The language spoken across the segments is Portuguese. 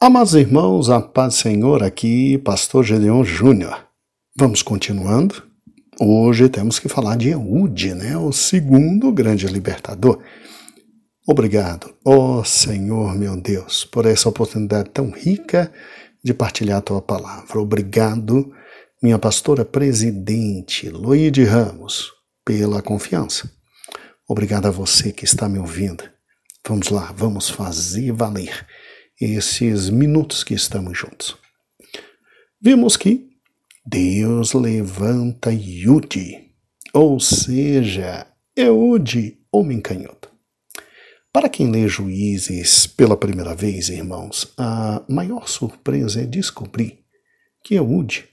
Amados irmãos, a paz do Senhor, aqui, Pastor Gedeon Júnior. Vamos continuando. Hoje temos que falar de Eude, o segundo grande libertador. Obrigado, ó Senhor meu Deus, por essa oportunidade tão rica de partilhar a Tua palavra. Obrigado, minha pastora presidente, Loide Ramos, pela confiança. Obrigado a você que está me ouvindo. Vamos lá, vamos fazer valer esses minutos que estamos juntos. Vimos que Deus levanta Eude, ou seja, Eude, homem canhoto. Para quem lê Juízes pela primeira vez, irmãos, a maior surpresa é descobrir que Eude,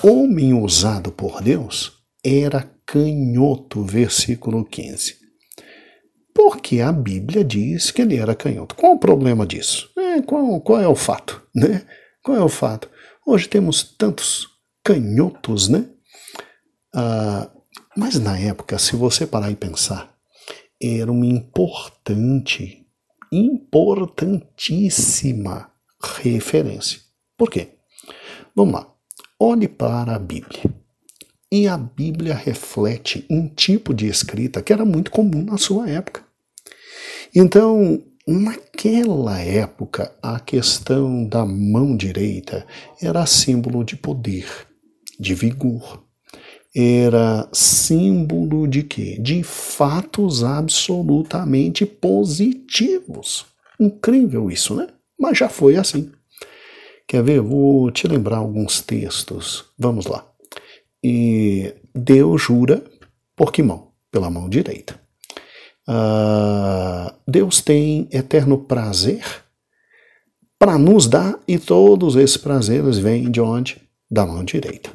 homem usado por Deus, era canhoto, versículo 15. Porque a Bíblia diz que ele era canhoto. Qual o problema disso? Qual é o fato? Qual é o fato? Hoje temos tantos canhotos, mas na época, se você parar e pensar, era uma importantíssima referência. Por quê? Vamos lá. Olhe para a Bíblia. E a Bíblia reflete um tipo de escrita que era muito comum na sua época. Então, naquela época, a questão da mão direita era símbolo de poder, de vigor. Era símbolo de quê? De fatos absolutamente positivos. Incrível isso, Mas já foi assim. Quer ver? Vou te lembrar alguns textos. Vamos lá. E Deus jura por que mão? Pela mão direita. Deus tem eterno prazer para nos dar, e todos esses prazeres vêm de onde? Da mão direita.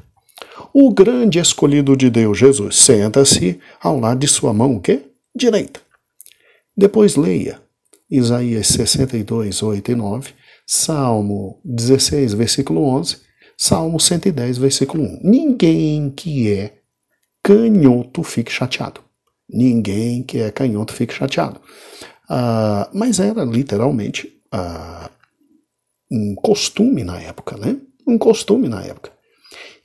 O grande escolhido de Deus, Jesus, senta-se ao lado de sua mão, o quê? Direita. Depois leia Isaías 62, 8 e 9, Salmo 16, versículo 11, Salmo 110, versículo 1. Ninguém que é canhoto fique chateado. Ninguém que é canhoto fique chateado. Mas era literalmente um costume na época, Um costume na época.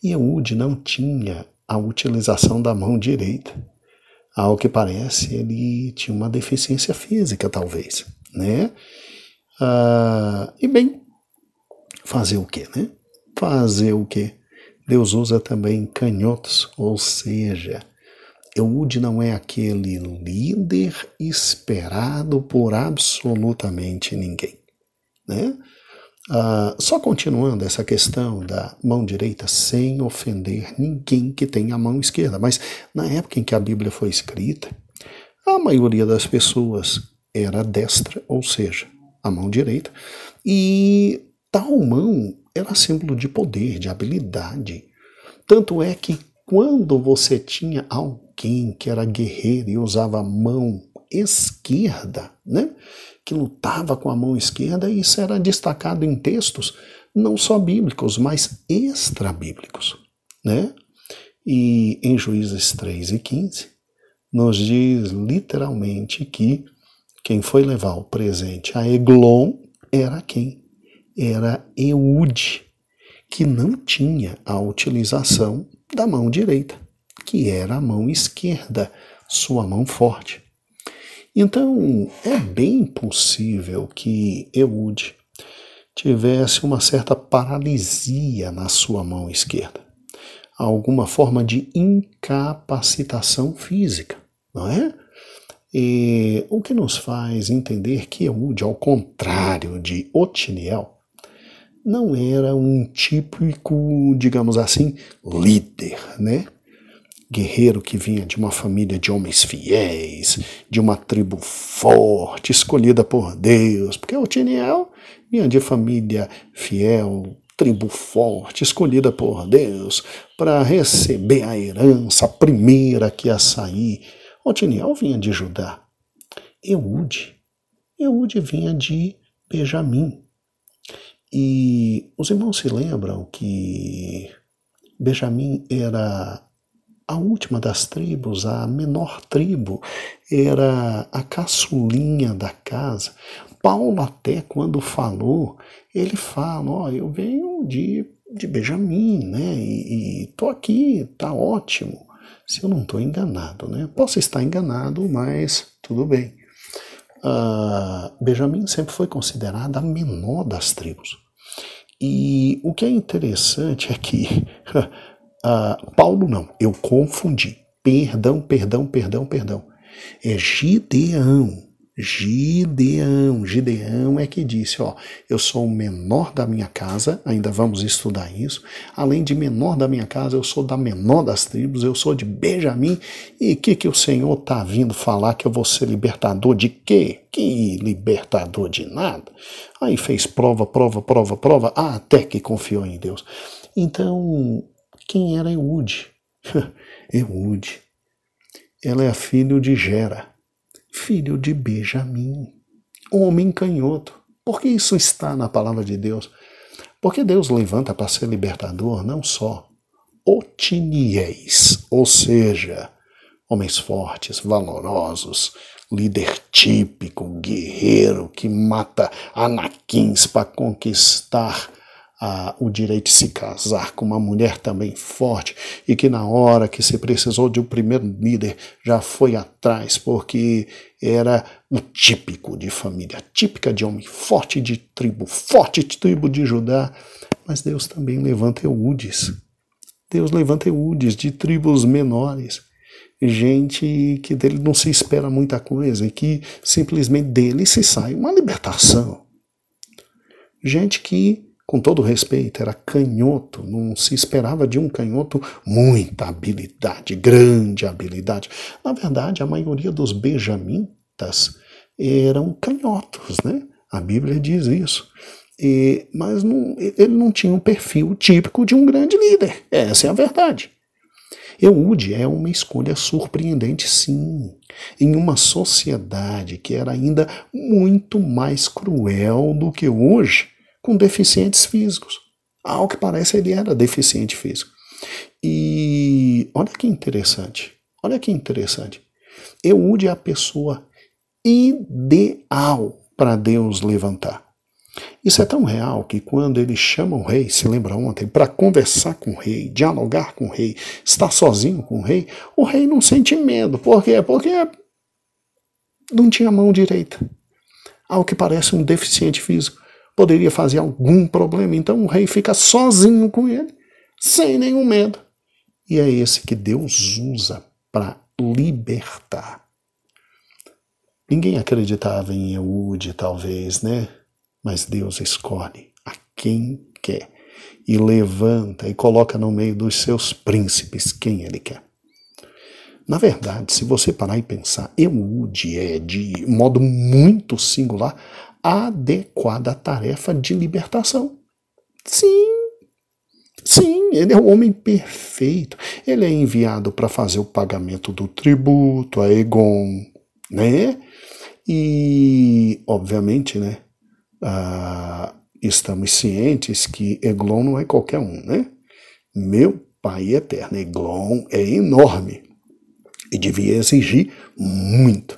E Eude não tinha a utilização da mão direita. Ao que parece, ele tinha uma deficiência física, talvez, E bem, fazer o quê, Fazer o quê? Deus usa também canhotos, ou seja, Eude não é aquele líder esperado por absolutamente ninguém, Só continuando essa questão da mão direita, sem ofender ninguém que tem a mão esquerda, mas na época em que a Bíblia foi escrita, a maioria das pessoas era destra, ou seja, a mão direita, e tal mão era símbolo de poder, de habilidade. Tanto é que quando você tinha alguém que era guerreiro e usava a mão esquerda, que lutava com a mão esquerda, isso era destacado em textos não só bíblicos, mas extra-bíblicos, E em Juízes 3 e 15, nos diz literalmente que quem foi levar o presente a Eglon era quem? Era Eude, que não tinha a utilização da mão direita, que era a mão esquerda, sua mão forte. Então, é bem possível que Eude tivesse uma certa paralisia na sua mão esquerda, alguma forma de incapacitação física, E o que nos faz entender que Eude, ao contrário de Otiniel, não era um típico, digamos assim, líder, Guerreiro que vinha de uma família de homens fiéis, de uma tribo forte, escolhida por Deus, porque Otiniel vinha de família fiel, tribo forte, escolhida por Deus, para receber a herança, a primeira que ia sair. Otiniel vinha de Judá. Eude vinha de Benjamim. E os irmãos se lembram que Benjamim era a última das tribos, a menor tribo, era a caçulinha da casa. Paulo até quando falou, ele fala, ó, eu venho de Benjamim, né? E tô aqui, tá ótimo. Se eu não estou enganado, né? Posso estar enganado, mas tudo bem. Benjamim sempre foi considerada a menor das tribos. E o que é interessante é que Paulo não, eu confundi. Perdão. É Gideão é que disse, ó, eu sou o menor da minha casa, ainda vamos estudar isso, além de menor da minha casa, eu sou da menor das tribos, eu sou de Benjamim, e que o Senhor tá vindo falar que eu vou ser libertador de quê? Que libertador de nada. Aí fez prova, até que confiou em Deus. Então, quem era Eude? Eude. Ela é filho de Gera, filho de Benjamim, homem canhoto. Por que isso está na palavra de Deus? Porque Deus levanta para ser libertador não só otiniés, ou seja, homens fortes, valorosos, líder típico, guerreiro que mata anaquins para conquistar o direito de se casar com uma mulher também forte e que na hora que se precisou de um primeiro líder já foi atrás porque era o típico de família, típica de homem forte de tribo de Judá. Mas Deus também levanta Eudes. Deus levanta Eudes de tribos menores. Gente que dele não se espera muita coisa e que simplesmente dele se sai uma libertação. Gente que, com todo respeito, era canhoto, não se esperava de um canhoto muita habilidade, grande habilidade. Na verdade, a maioria dos benjamitas eram canhotos, né? A Bíblia diz isso. Mas ele não tinha um perfil típico de um grande líder. Essa é a verdade. Eude é uma escolha surpreendente, sim, em uma sociedade que era ainda muito mais cruel do que hoje, com deficientes físicos. Ao que parece, ele era deficiente físico. E olha que interessante. Eude é a pessoa ideal para Deus levantar. Isso é tão real que quando ele chama o rei, se lembra ontem, para conversar com o rei, dialogar com o rei, estar sozinho com o rei não sente medo. Por quê? Porque não tinha mão direita. Ao que parece um deficiente físico. Poderia fazer algum problema. Então o rei fica sozinho com ele, sem nenhum medo. E é esse que Deus usa para libertar. Ninguém acreditava em Eude, talvez, né? Mas Deus escolhe a quem quer e levanta e coloca no meio dos seus príncipes quem ele quer. Na verdade, se você parar e pensar, Eude é, de modo muito singular, adequada à tarefa de libertação. Sim, ele é o homem perfeito. Ele é enviado para fazer o pagamento do tributo a Egon, né? E, obviamente, né? Estamos cientes que Eglon não é qualquer um, né? Meu Pai eterno, Eglon é enorme e devia exigir muito.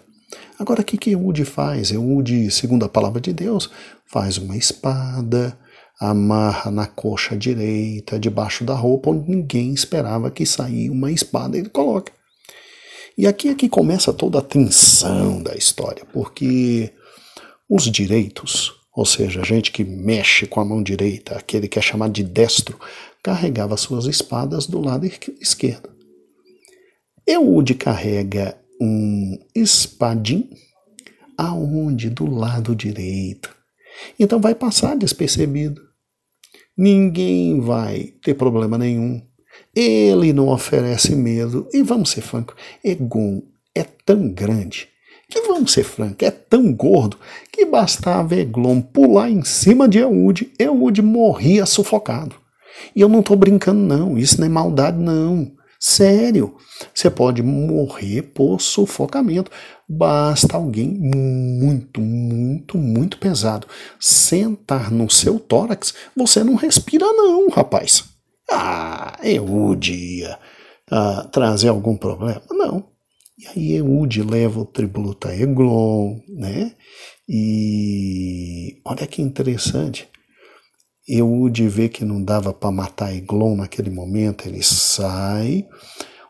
Agora, o que Eude faz? Eude, segundo a palavra de Deus, faz uma espada, amarra na coxa direita, debaixo da roupa, onde ninguém esperava que saísse uma espada, ele coloca. E aqui é que começa toda a tensão da história, porque os direitos, ou seja, a gente que mexe com a mão direita, aquele que é chamado de destro, carregava suas espadas do lado esquerdo. Eude carrega um espadim aonde? Do lado direito. Então vai passar despercebido. Ninguém vai ter problema nenhum. Ele não oferece medo. E vamos ser francos, Egon é tão grande que, vamos ser francos, é tão gordo que bastava Eglon pular em cima de Eude, Eude morria sufocado. E eu não estou brincando não, isso não é maldade não. Sério, você pode morrer por sufocamento. Basta alguém muito pesado sentar no seu tórax, você não respira não, rapaz. Eude ia trazer algum problema? Não. E aí Eude leva o tributo a Eglon, né? E olha que interessante. Eude vê que não dava para matar Eglon naquele momento, ele sai.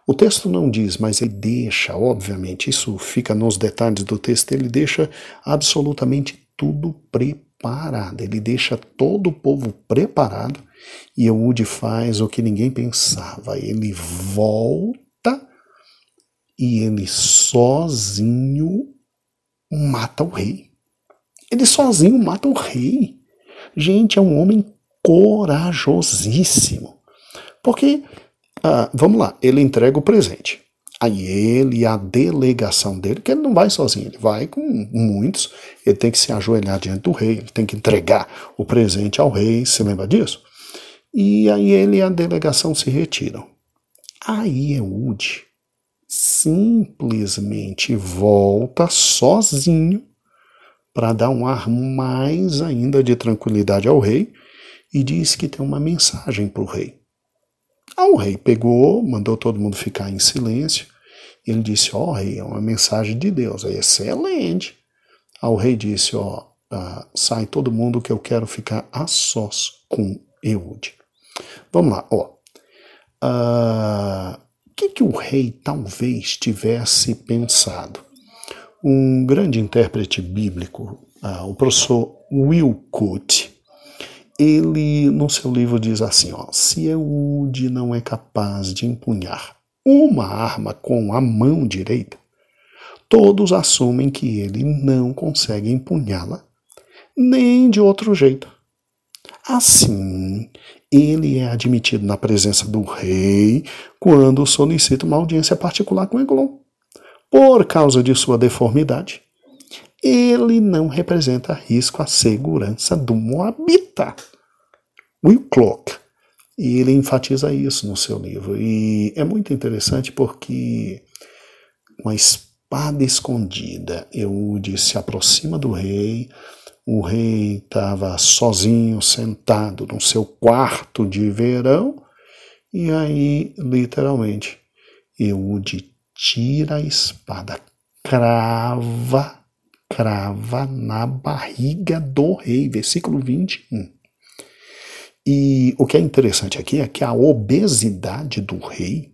O texto não diz, mas ele deixa, obviamente, isso fica nos detalhes do texto, ele deixa absolutamente tudo preparado. Ele deixa todo o povo preparado e Eude faz o que ninguém pensava. Ele volta e ele sozinho mata o rei. Ele sozinho mata o rei. Gente, é um homem corajosíssimo. Porque, vamos lá, ele entrega o presente. Aí ele e a delegação dele, que ele não vai sozinho, ele vai com muitos, ele tem que se ajoelhar diante do rei, ele tem que entregar o presente ao rei, você lembra disso? E aí ele e a delegação se retiram. Aí Eude simplesmente volta sozinho para dar um ar mais ainda de tranquilidade ao rei e diz que tem uma mensagem para o rei. O rei pegou, mandou todo mundo ficar em silêncio. E ele disse, rei, é uma mensagem de Deus, é excelente. O rei disse, sai todo mundo que eu quero ficar a sós com Eude. Vamos lá, o que o rei talvez tivesse pensado? Um grande intérprete bíblico, o professor Wilcott, ele no seu livro diz assim, se Eude não é capaz de empunhar uma arma com a mão direita, todos assumem que ele não consegue empunhá-la nem de outro jeito. Assim, ele é admitido na presença do rei quando solicita uma audiência particular com Eglon. Por causa de sua deformidade, ele não representa risco à segurança do Moabita. Wilcott, e ele enfatiza isso no seu livro. E é muito interessante porque, com a espada escondida, Eude se aproxima do rei. O rei estava sozinho, sentado no seu quarto de verão, e aí, literalmente, Eude tira a espada, crava na barriga do rei, versículo 21. E o que é interessante aqui é que a obesidade do rei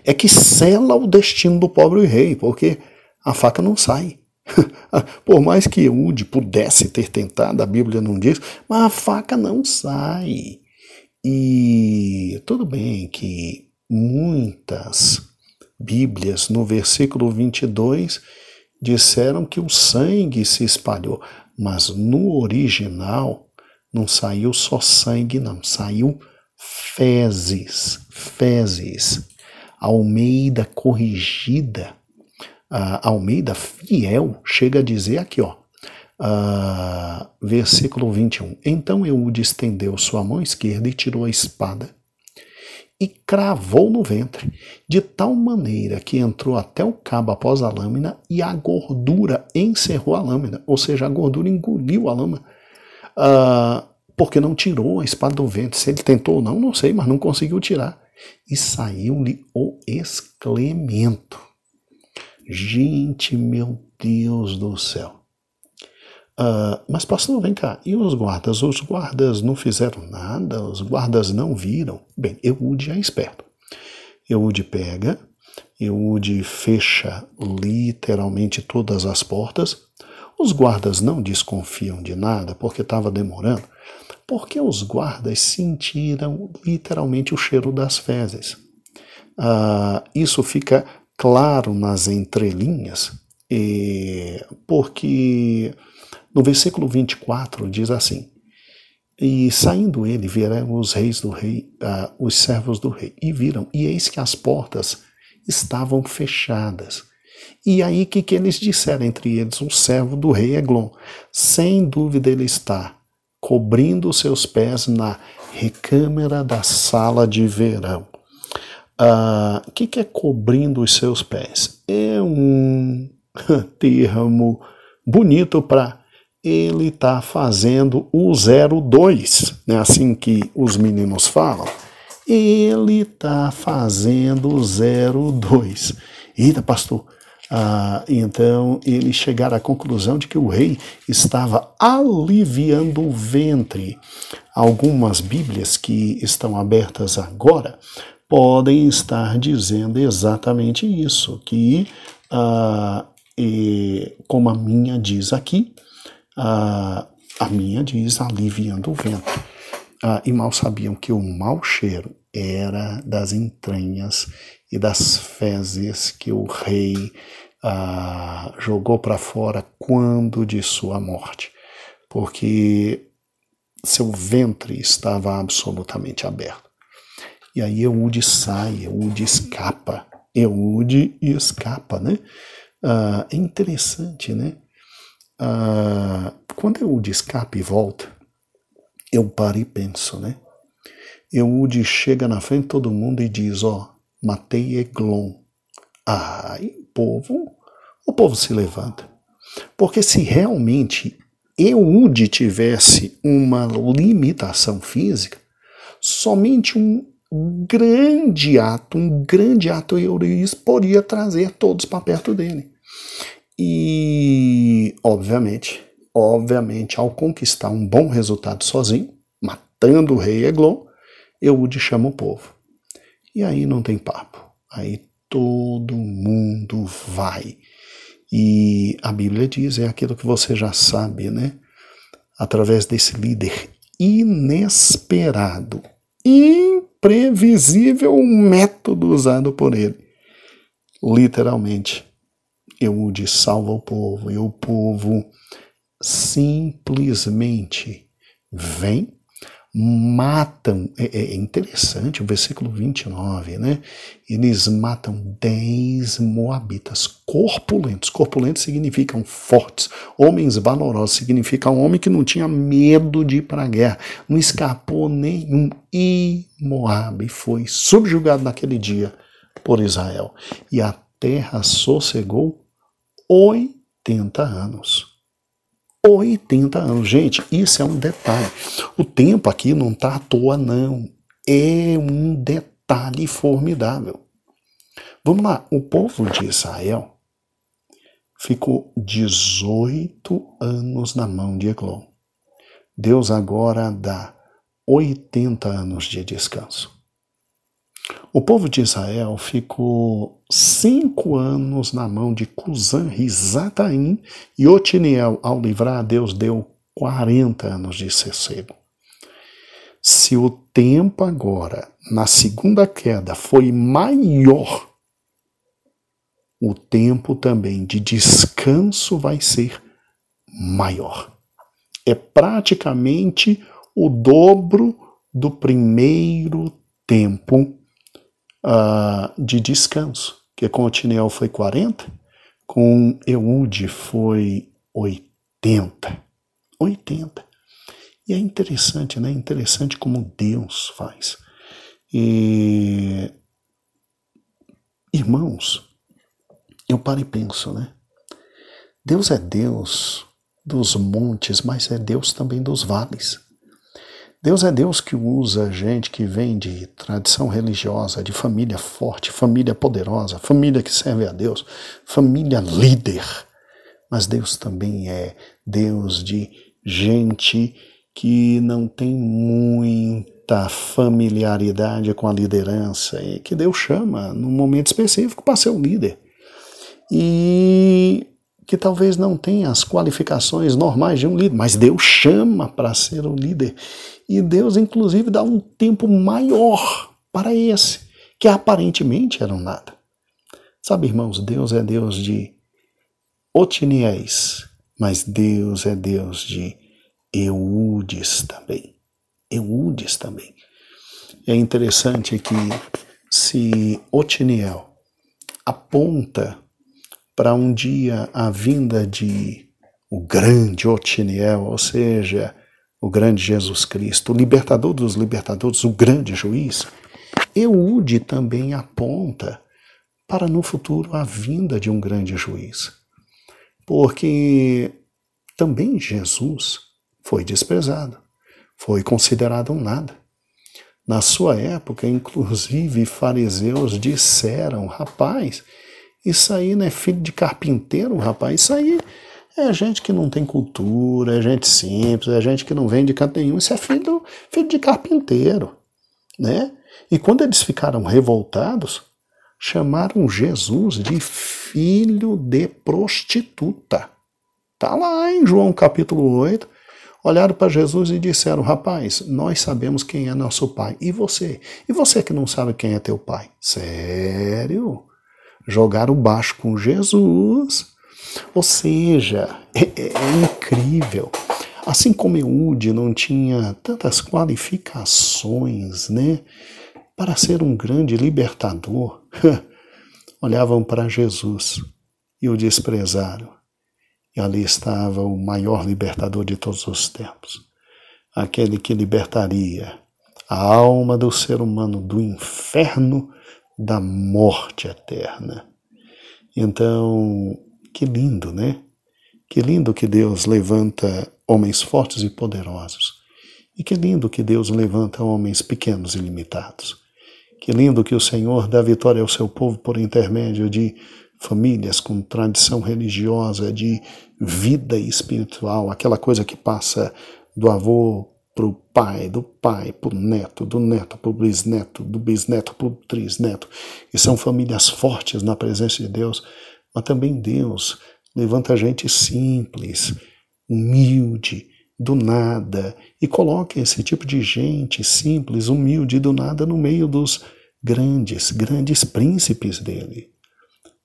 é que sela o destino do pobre rei, porque a faca não sai. Por mais que Eude pudesse ter tentado, a Bíblia não diz, mas a faca não sai. E tudo bem que muitas Bíblias, no versículo 22, disseram que o sangue se espalhou, mas no original não saiu só sangue, não, saiu fezes. Almeida corrigida, Almeida fiel, chega a dizer aqui, versículo 21. Então Eude estendeu sua mão esquerda e tirou a espada e cravou no ventre, de tal maneira que entrou até o cabo após a lâmina e a gordura encerrou a lâmina, ou seja, a gordura engoliu a lâmina, porque não tirou a espada do ventre. Se ele tentou ou não, não sei, mas não conseguiu tirar. E saiu-lhe o excremento. Gente, meu Deus do céu. Mas pastor, vem cá, e os guardas? Os guardas não fizeram nada? Os guardas não viram? Bem, Eude é esperto. Eude pega, Eude fecha literalmente todas as portas. Os guardas não desconfiam de nada porque estava demorando, porque os guardas sentiram literalmente o cheiro das fezes. Isso fica claro nas entrelinhas, porque no versículo 24 diz assim, e saindo ele, vieram os reis do rei, os servos do rei, e viram, e eis que as portas estavam fechadas. E aí o que eles disseram entre eles? O servo do rei Eglon, sem dúvida ele está cobrindo os seus pés na recâmara da sala de verão. O que é cobrindo os seus pés? É um termo bonito para ele estar fazendo o 02, né? Assim que os meninos falam. ele está fazendo 02. Eita, pastor. Então eles chegaram à conclusão de que o rei estava aliviando o ventre. Algumas Bíblias que estão abertas agora podem estar dizendo exatamente isso, que, como a minha diz aqui, a minha diz aliviando o ventre. E mal sabiam que o mau cheiro era das entranhas e das fezes que o rei jogou para fora quando de sua morte, porque seu ventre estava absolutamente aberto. E aí Eude sai, Eude escapa, né? É interessante, né? Quando Eude escapa e volta, eu paro e penso, né? Eude chega na frente de todo mundo e diz, matei Eglon. E o povo se levanta. Porque se realmente Eude tivesse uma limitação física, somente um grande ato Euridice poderia trazer todos para perto dele. E, obviamente, ao conquistar um bom resultado sozinho, matando o rei Eglon, Eude chama o povo. E aí não tem papo. Aí todo mundo vai. E a Bíblia diz, é aquilo que você já sabe, né? Através desse líder inesperado, imprevisível, o método usado por ele. Literalmente, Eude salva o povo, e o povo simplesmente vem, matam. É interessante o versículo 29, né? Eles matam 10 moabitas corpulentos. Corpulentos significam fortes. Homens valorosos significa um homem que não tinha medo de ir para a guerra. Não escapou nenhum. E Moabe foi subjugado naquele dia por Israel. E a terra sossegou 80 anos. 80 anos. Gente, isso é um detalhe. O tempo aqui não está à toa, não. É um detalhe formidável. Vamos lá. O povo de Israel ficou 18 anos na mão de Eglon. Deus agora dá 80 anos de descanso. O povo de Israel ficou 5 anos na mão de Cusã, Risataim e Otiniel. Ao livrar, Deus deu 40 anos de sossego. Se o tempo agora, na segunda queda, foi maior, o tempo também de descanso vai ser maior. É praticamente o dobro do primeiro tempo de descanso, que com Otiniel foi 40, com Eude foi 80. 80. E é interessante, né? Interessante como Deus faz. E, irmãos, eu paro e penso, né? Deus é Deus dos montes, mas é Deus também dos vales. Deus é Deus que usa gente que vem de tradição religiosa, de família forte, família poderosa, família que serve a Deus, família líder. Mas Deus também é Deus de gente que não tem muita familiaridade com a liderança e que Deus chama num momento específico para ser o líder. E que talvez não tenha as qualificações normais de um líder, mas Deus chama para ser o líder. E Deus, inclusive, dá um tempo maior para esse, que aparentemente era um nada. Sabe, irmãos, Deus é Deus de Otiniéis, mas Deus é Deus de Eudes também. Eudes também. É interessante que se Otiniel aponta para um dia a vinda de o grande Otiniel, ou seja, o grande Jesus Cristo, o libertador dos libertadores, o grande juiz, Eude também aponta para no futuro a vinda de um grande juiz. Porque também Jesus foi desprezado, foi considerado um nada. Na sua época, inclusive, fariseus disseram, rapaz, isso aí não é filho de carpinteiro, rapaz, isso aí é gente que não tem cultura, é gente simples, é gente que não vem de canto nenhum, isso é filho de carpinteiro, né? E quando eles ficaram revoltados, chamaram Jesus de filho de prostituta. Está lá em João capítulo 8, olharam para Jesus e disseram, rapaz, nós sabemos quem é nosso pai. E você? E você que não sabe quem é teu pai? Sério? Jogaram baixo com Jesus. Ou seja, é incrível. Assim como Eude não tinha tantas qualificações, né, para ser um grande libertador, olhavam para Jesus e o desprezaram. E ali estava o maior libertador de todos os tempos, aquele que libertaria a alma do ser humano do inferno, da morte eterna. Então, que lindo, né? Que lindo que Deus levanta homens fortes e poderosos. E que lindo que Deus levanta homens pequenos e limitados. Que lindo que o Senhor dá vitória ao seu povo por intermédio de famílias com tradição religiosa, de vida espiritual, aquela coisa que passa do avô para o pai, do pai para o neto, do neto para o bisneto, do bisneto para o trisneto. E são famílias fortes na presença de Deus, mas também Deus levanta gente simples, humilde, do nada, e coloca esse tipo de gente simples, humilde, do nada, no meio dos grandes príncipes dele.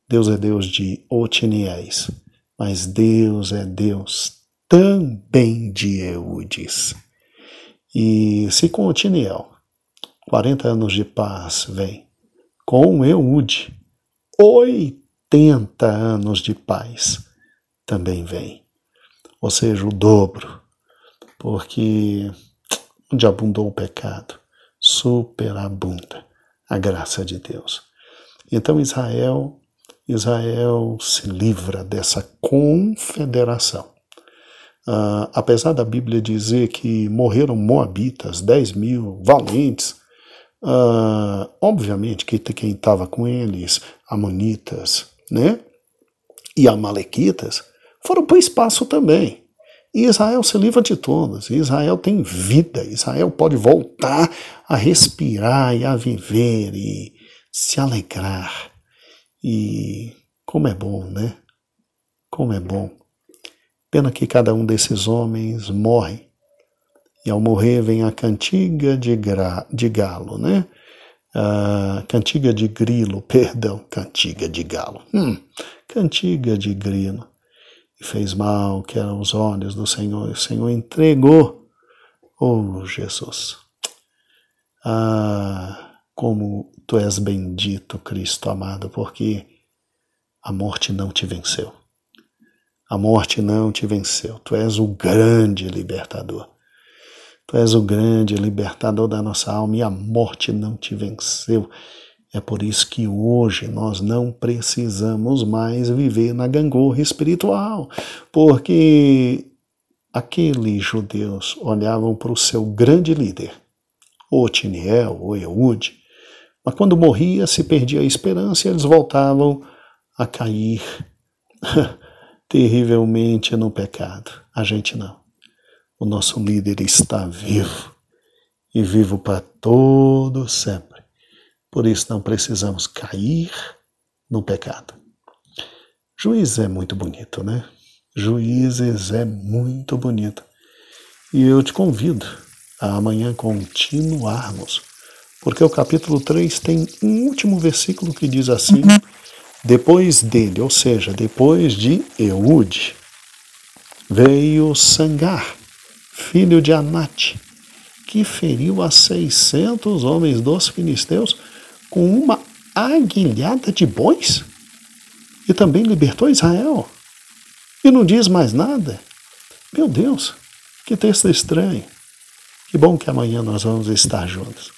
Deus é Deus de Otiniéis, mas Deus é Deus também de Eudes. E se com Otiniel 40 anos de paz vem, com Eude 80 anos de paz também vem. Ou seja, o dobro, porque onde abundou o pecado, superabunda a graça de Deus. Então Israel se livra dessa confederação. Apesar da Bíblia dizer que morreram moabitas, 10.000 valentes, obviamente que quem estava com eles, amonitas, né, e amalequitas, foram para o espaço também. E Israel se livra de todos. Israel tem vida. Israel pode voltar a respirar e a viver e se alegrar. E como é bom, né? Como é bom. Pena que cada um desses homens morre. E ao morrer vem a cantiga de galo, né? Cantiga de grilo, perdão, cantiga de galo. Cantiga de grilo. E fez mal que eram os olhos do Senhor. E o Senhor entregou. Oh, Jesus. Como tu és bendito, Cristo amado, porque a morte não te venceu. A morte não te venceu. Tu és o grande libertador. Tu és o grande libertador da nossa alma e a morte não te venceu. É por isso que hoje nós não precisamos mais viver na gangorra espiritual, porque aqueles judeus olhavam para o seu grande líder, ou Otiniel, ou Eude, mas quando morria se perdia a esperança e eles voltavam a cair terrivelmente no pecado. A gente não. O nosso líder está vivo e vivo para todo sempre. Por isso não precisamos cair no pecado. Juízes é muito bonito, né? Juízes é muito bonito. E eu te convido a amanhã continuarmos, porque o capítulo 3 tem um último versículo que diz assim: depois dele, ou seja, depois de Eude, veio Sangar, filho de Anate, que feriu a 600 homens dos filisteus com uma aguilhada de bois, e também libertou Israel. E não diz mais nada. Meu Deus, que texto estranho. Que bom que amanhã nós vamos estar juntos.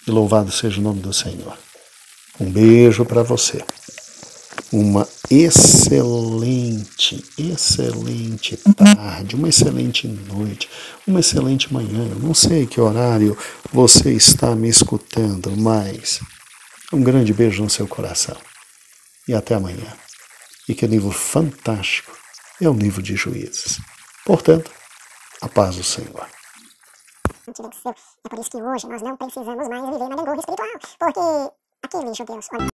E louvado seja o nome do Senhor. Um beijo para você. uma excelente tarde, uma excelente noite, uma excelente manhã. Eu não sei que horário você está me escutando, mas um grande beijo no seu coração. E até amanhã. E que livro fantástico é o livro de Juízes. Portanto, a paz do Senhor. É por isso que hoje nós não precisamos mais viver na gangorra espiritual, porque aqueles judeus, olha,